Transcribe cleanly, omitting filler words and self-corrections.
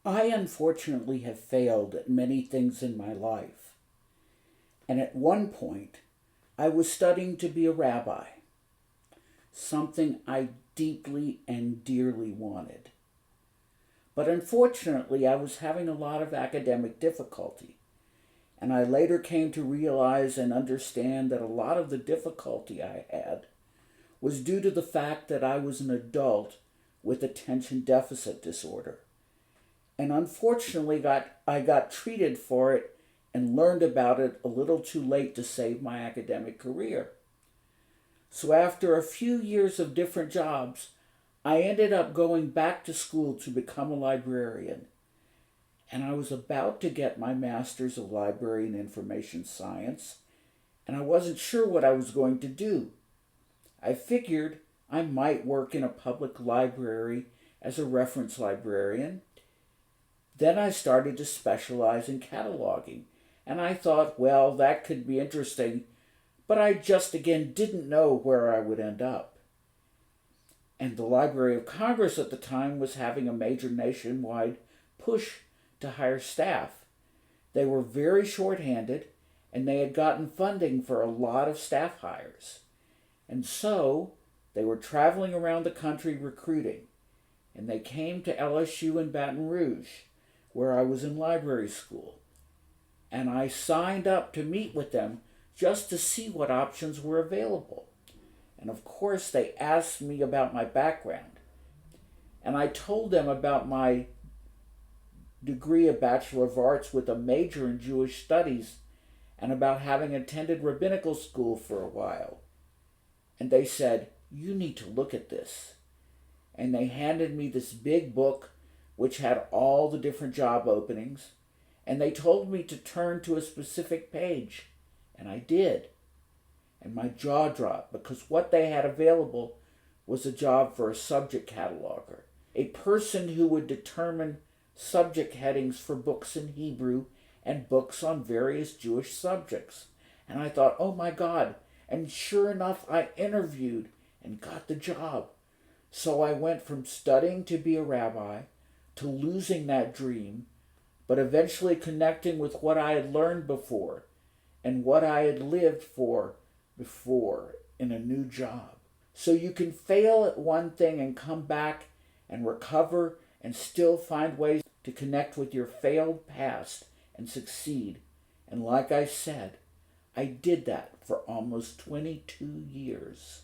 I unfortunately have failed at many things in my life, and at one point I was studying to be a rabbi, something I deeply and dearly wanted. But unfortunately, I was having a lot of academic difficulty, and I later came to realize and understand that a lot of the difficulty I had was due to the fact that I was an adult with attention deficit disorder. And unfortunately I got treated for it and learned about it a little too late to save my academic career. So after a few years of different jobs, I ended up going back to school to become a librarian. And I was about to get my master's of library and information science, and I wasn't sure what I was going to do. I figured I might work in a public library as a reference librarian. Then I started to specialize in cataloging, and I thought, well, that could be interesting, but I just again didn't know where I would end up. And the Library of Congress at the time was having a major nationwide push to hire staff. They were very short-handed, and they had gotten funding for a lot of staff hires. And so they were traveling around the country recruiting, and they came to LSU in Baton Rouge, where I was in library school. And I signed up to meet with them just to see what options were available. And of course, they asked me about my background. And I told them about my degree, a Bachelor of Arts with a major in Jewish studies, and about having attended rabbinical school for a while. And they said, "You need to look at this." And they handed me this big book which had all the different job openings, and they told me to turn to a specific page, and I did. And my jaw dropped because what they had available was a job for a subject cataloger, a person who would determine subject headings for books in Hebrew and books on various Jewish subjects. And I thought, oh my God. And sure enough, I interviewed and got the job. So I went from studying to be a rabbi to losing that dream, but eventually connecting with what I had learned before and what I had lived for before in a new job. So you can fail at one thing and come back and recover and still find ways to connect with your failed past and succeed. And like I said, I did that for almost 22 years.